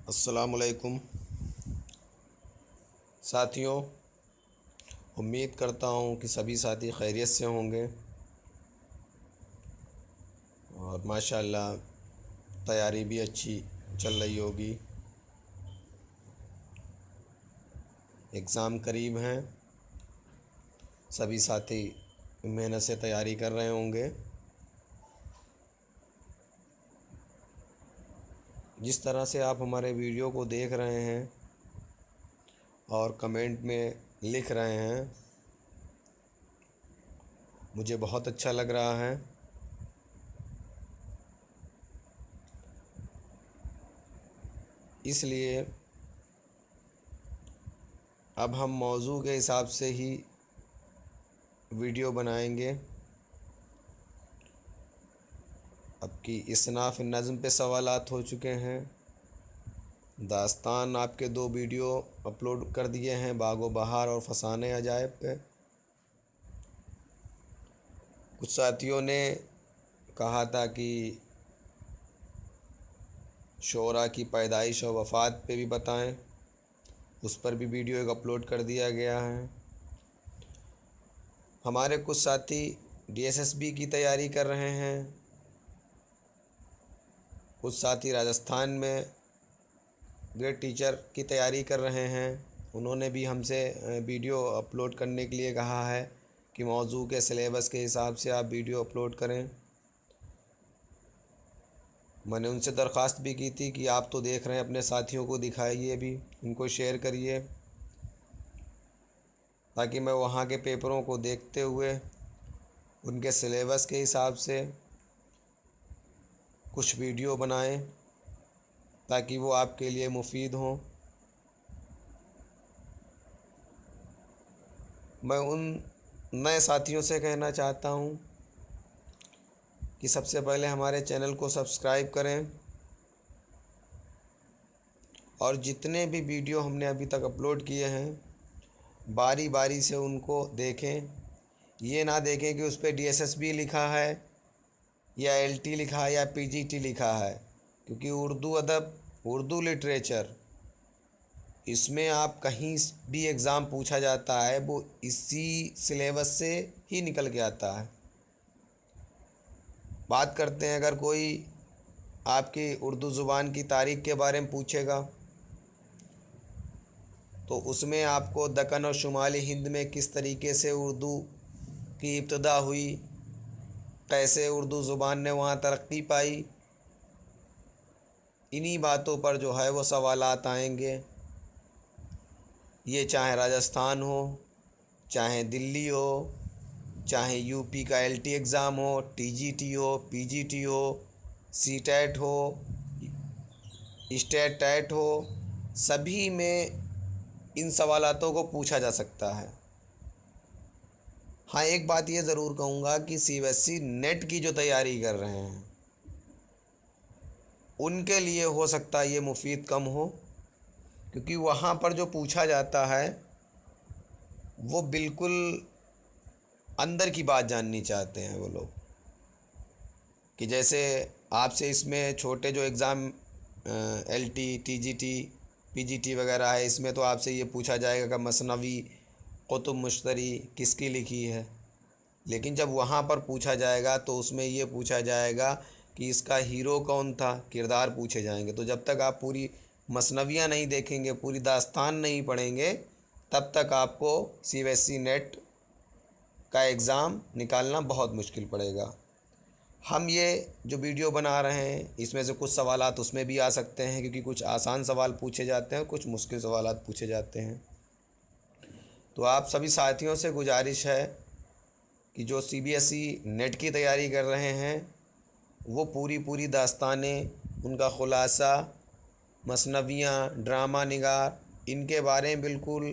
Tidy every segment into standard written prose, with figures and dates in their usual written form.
السلام علیکم ساتھیوں، امید کرتا ہوں کہ سبھی ساتھی خیریت سے ہوں گے اور ماشاءاللہ تیاری بھی اچھی چل رہی ہوگی۔ اگزام قریب ہیں، سبھی ساتھی محنت سے تیاری کر رہے ہوں گے۔ جس طرح سے آپ ہمارے ویڈیو کو دیکھ رہے ہیں اور کمنٹ میں لکھ رہے ہیں، مجھے بہت اچھا لگ رہا ہے۔ اس لیے اب ہم موضوع کے حساب سے ہی ویڈیو بنائیں گے۔ اب کی اصناف نظم پہ سوالات ہو چکے ہیں، داستان آپ کے 2 ویڈیو اپلوڈ کر دیے ہیں، باغ و بہار اور فسانے عجائب پہ۔ کچھ ساتھیوں نے کہا تھا کہ شعراء کی پیدائش و وفات پہ بھی بتائیں، اس پر بھی ویڈیو ایک اپلوڈ کر دیا گیا ہے۔ ہمارے کچھ ساتھی DSSB کی تیاری کر رہے ہیں، کچھ ساتھی راجستھان میں گریڈ ٹیچر کی تیاری کر رہے ہیں۔ انہوں نے بھی ہم سے ویڈیو اپلوڈ کرنے کے لیے کہا ہے کہ موضوع کے سلیبس کے حساب سے آپ ویڈیو اپلوڈ کریں۔ میں نے ان سے درخواست بھی کی تھی کہ آپ تو دیکھ رہے ہیں، اپنے ساتھیوں کو دکھائیے بھی، ان کو شیئر کریے، تاکہ میں وہاں کے پیپروں کو دیکھتے ہوئے ان کے سلیبس کے حساب سے کچھ ویڈیو بنائیں تاکہ وہ آپ کے لیے مفید ہوں۔ میں ان نئے ساتھیوں سے کہنا چاہتا ہوں کہ سب سے پہلے ہمارے چینل کو سبسکرائب کریں اور جتنے بھی ویڈیو ہم نے ابھی تک اپلوڈ کیے ہیں باری باری سے ان کو دیکھیں۔ یہ نہ دیکھیں کہ اس پہ DSSB لکھا ہے یا LT لکھا ہے یا PGT لکھا ہے، کیونکہ اردو ادب، اردو لٹریچر، اس میں آپ کہیں بھی ایگزام پوچھا جاتا ہے وہ اسی سلیبس سے ہی نکل کے آتا ہے۔ بات کرتے ہیں، اگر کوئی آپ کی اردو زبان کی تاریخ کے بارے میں پوچھے گا تو اس میں آپ کو دکن اور شمالی ہند میں کس طریقے سے اردو کی ابتدا ہوئی، کیسے اردو زبان نے وہاں ترقی پائی، انہی باتوں پر جو ہے وہ سوالات آئیں گے۔ یہ چاہے راجستھان ہو، چاہے دلی ہو، چاہے UP کا LT ایگزام ہو، TGT ہو، PGT ہو، CTET ہو، اسٹیٹ ٹیٹ ہو، سبھی میں ان سوالاتوں کو پوچھا جا سکتا ہے۔ ہاں، ایک بات یہ ضرور کہوں گا کہ CBSE نیٹ کی جو تیاری کر رہے ہیں ان کے لیے ہو سکتا ہے یہ مفید کم ہو، کیونکہ وہاں پر جو پوچھا جاتا ہے وہ بالکل اندر کی بات جاننی چاہتے ہیں وہ لوگ، کہ جیسے آپ سے اس میں چھوٹے جو ایگزام LT TGT PGT وغیرہ ہے، اس میں تو آپ سے یہ پوچھا جائے گا کہ مثنوی قطب مشتری کس کی لکھی ہے، لیکن جب وہاں پر پوچھا جائے گا تو اس میں یہ پوچھا جائے گا کہ اس کا ہیرو کون تھا، کردار پوچھے جائیں گے۔ تو جب تک آپ پوری مثنویاں نہیں دیکھیں گے، پوری داستان نہیں پڑھیں گے، تب تک آپ کو CBSE نیٹ کا ایگزام نکالنا بہت مشکل پڑے گا۔ ہم یہ جو ویڈیو بنا رہے ہیں اس میں سے کچھ سوالات اس میں بھی آ سکتے ہیں، کیونکہ کچھ آسان سوال پوچھے جاتے ہیں، کچھ مشکل سوالات پوچھے جاتے ہیں۔ تو آپ سبھی ساتھیوں سے گزارش ہے کہ جو CBSE نیٹ کی تیاری کر رہے ہیں وہ پوری داستانیں، ان کا خلاصہ، مثنویاں، ڈرامہ نگار، ان کے بارے میں بالکل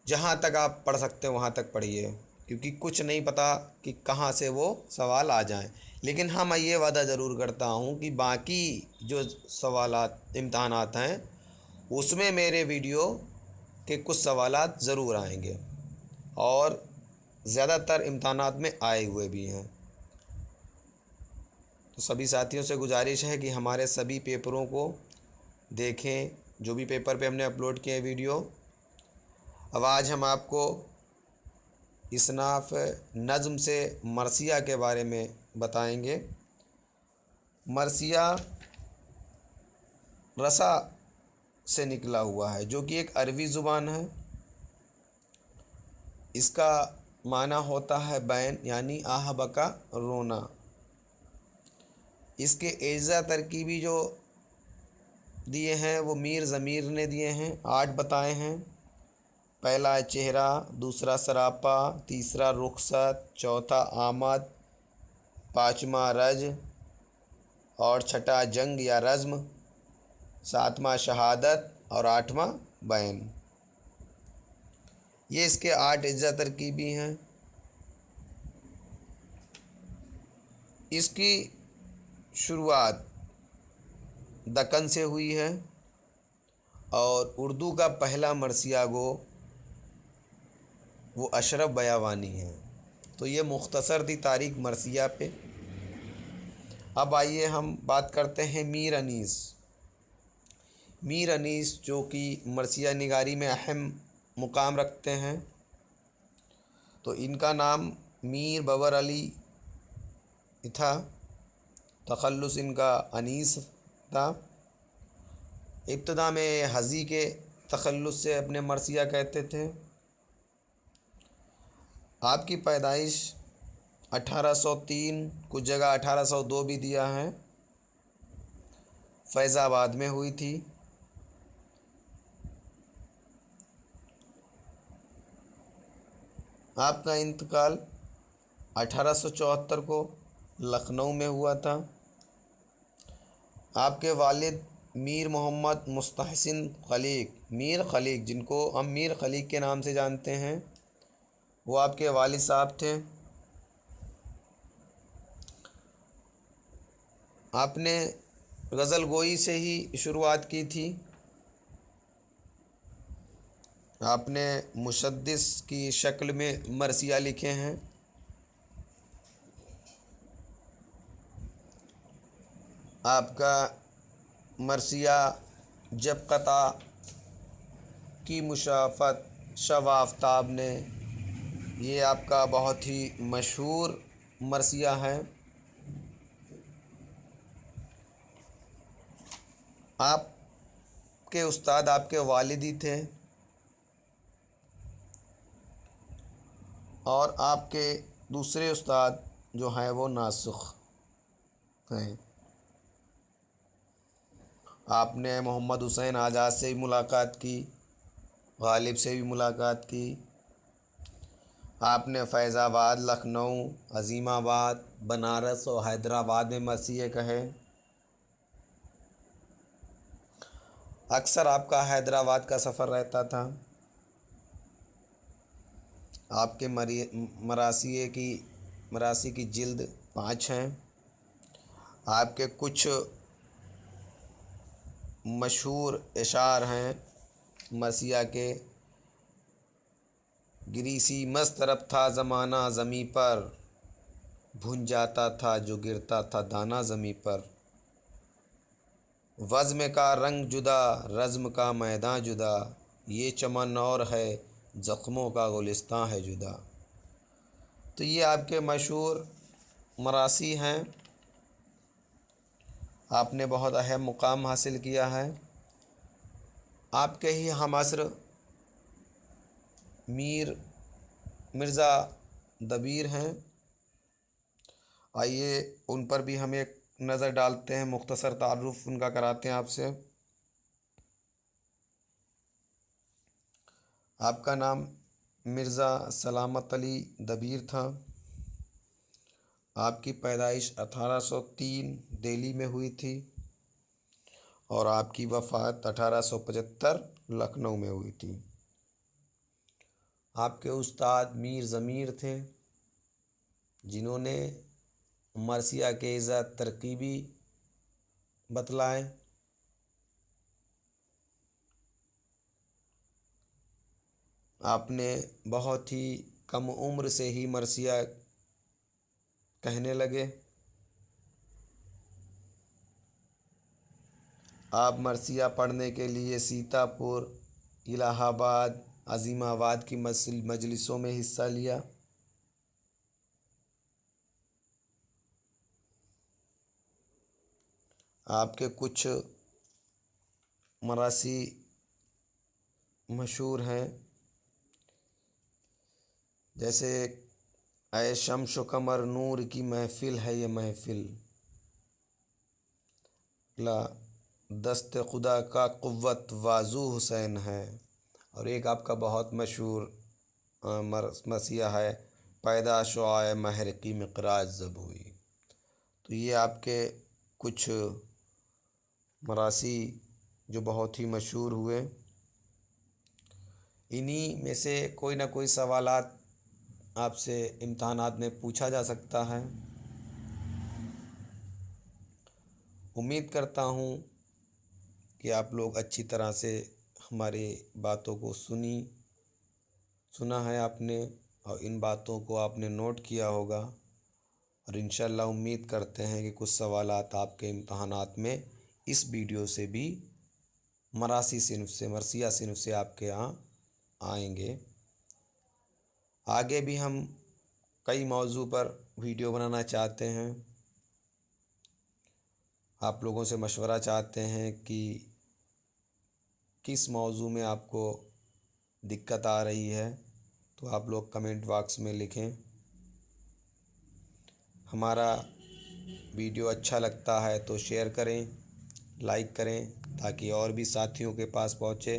جہاں تک آپ پڑھ سکتے ہیں وہاں تک پڑھیے، کیونکہ کچھ نہیں پتہ کہ کہاں سے وہ سوال آ جائیں۔ لیکن ہاں، میں یہ وعدہ ضرور کرتا ہوں کہ باقی جو سوالات امتحانات ہیں اس میں میرے ویڈیو کے کچھ سوالات ضرور آئیں گے، اور زیادہ تر امتحانات میں آئے ہوئے بھی ہیں۔ تو سبھی ساتھیوں سے گزارش ہے کہ ہمارے سبھی پیپروں کو دیکھیں جو بھی پیپر پہ ہم نے اپلوڈ کیے ویڈیو۔ اب آج ہم آپ کو اصناف نظم سے مرثیہ کے بارے میں بتائیں گے۔ مرثیہ رسا سے نکلا ہوا ہے، جو کہ ایک عربی زبان ہے۔ اس کا معنی ہوتا ہے بین، یعنی آہ بکا رونا۔ اس کے اجزا ترکیبی جو دیے ہیں وہ میر ضمیر نے دیے ہیں، 8 بتائے ہیں۔ پہلا چہرہ، دوسرا سراپا، تیسرا رخصت، چوتھا آمد، پانچواں رج اور چھٹا جنگ یا رزم، ساتواں شہادت اور آٹھواں بین۔ یہ اس کے 8 اجزا ترکیبی ہیں۔ اس کی شروعات دکن سے ہوئی ہے اور اردو کا پہلا مرثیہ گو وہ اشرف بیابانی ہے۔ تو یہ مختصر تھی تاریخ مرثیہ پہ۔ اب آئیے ہم بات کرتے ہیں میر انیس۔ میر انیس جو کہ مرثیہ نگاری میں اہم مقام رکھتے ہیں، تو ان کا نام میر ببر علی تھا، تخلص ان کا انیس تھا۔ ابتدا میں حزی کے تخلص سے اپنے مرثیہ کہتے تھے۔ آپ کی پیدائش 1803، کچھ جگہ 1802 بھی دیا ہے، فیض آباد میں ہوئی تھی۔ آپ کا انتقال 1874 کو لکھنؤ میں ہوا تھا۔ آپ کے والد میر محمد مستحسن خلیق، میر خلیق، جن کو ہم میر خلیق کے نام سے جانتے ہیں، وہ آپ کے والد صاحب تھے۔ آپ نے غزل گوئی سے ہی شروعات کی تھی۔ آپ نے مشدس کی شکل میں مرثیہ لکھے ہیں۔ آپ کا مرثیہ جب قطع کی مشافت شب آفتاب نے، یہ آپ کا بہت ہی مشہور مرثیہ ہے۔ آپ کے استاد آپ کے والد ہی تھے، اور آپ کے دوسرے استاد جو ہیں وہ ناسخ ہیں۔ آپ نے محمد حسین آزاد سے بھی ملاقات کی، غالب سے بھی ملاقات کی۔ آپ نے فیض آباد، لکھنؤ، عظیم آباد، بنارس اور حیدرآباد میں مرثیے کہے۔ اکثر آپ کا حیدرآباد کا سفر رہتا تھا۔ آپ کے مراثی کی جلد 5 ہیں۔ آپ کے کچھ مشہور اشعار ہیں مرثیہ کے: گریسی مست طرف تھا زمانہ زمیں پر، بھن جاتا تھا جو گرتا تھا دانہ زمیں پر، وزم کا رنگ جدا رزم کا میداں جدا، یہ چمن اور ہے زخموں کا گلستاں ہے جدا۔ تو یہ آپ کے مشہور مراثی ہیں۔ آپ نے بہت اہم مقام حاصل کیا ہے۔ آپ کے ہی ہم عصر مرزا دبیر ہیں، آئیے ان پر بھی ہم ایک نظر ڈالتے ہیں، مختصر تعارف ان کا کراتے ہیں آپ سے۔ آپ کا نام مرزا سلامت علی دبیر تھا۔ آپ کی پیدائش 1803 دہلی میں ہوئی تھی اور آپ کی وفات 1875 لکھنؤ میں ہوئی تھی۔ آپ کے استاد میر ضمیر تھے، جنہوں نے مرثیہ کے اجزا ترکیبی بتلائے۔ آپ نے بہت ہی کم عمر سے ہی مرثیہ کہنے لگے۔ آپ مرثیہ پڑھنے کے لیے سیتاپور، الہ آباد، عظیم آباد کی مجلسوں میں حصہ لیا۔ آپ کے کچھ مراثی مشہور ہیں، جیسے اے شمس و قمر نور کی محفل ہے یہ محفل، لا دست خدا کا قوت بازو حسین ہے، اور ایک آپ کا بہت مشہور مسیح ہے پیدا شعاع محرقی مقراج زب ہوئی۔ تو یہ آپ کے کچھ مراثی جو بہت ہی مشہور ہوئے۔ انہی میں سے کوئی نہ کوئی سوالات آپ سے امتحانات میں پوچھا جا سکتا ہے۔ امید کرتا ہوں کہ آپ لوگ اچھی طرح سے ہماری باتوں کو سنا ہے آپ نے، اور ان باتوں کو آپ نے نوٹ کیا ہوگا، اور انشاءاللہ امید کرتے ہیں کہ کچھ سوالات آپ کے امتحانات میں اس ویڈیو سے بھی مراثی صنف سے، مرثیہ صنف سے آپ کے یہاں آئیں گے۔ آگے بھی ہم کئی موضوع پر ویڈیو بنانا چاہتے ہیں، آپ لوگوں سے مشورہ چاہتے ہیں کہ کس موضوع میں آپ کو دقت آ رہی ہے، تو آپ لوگ کمنٹ باکس میں لکھیں۔ ہمارا ویڈیو اچھا لگتا ہے تو شیئر کریں، لائک کریں، تاکہ اور بھی ساتھیوں کے پاس پہنچے،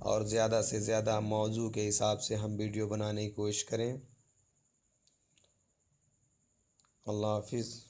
اور زیادہ سے زیادہ موضوع کے حساب سے ہم ویڈیو بنانے کی کوشش کریں۔ اللہ حافظ۔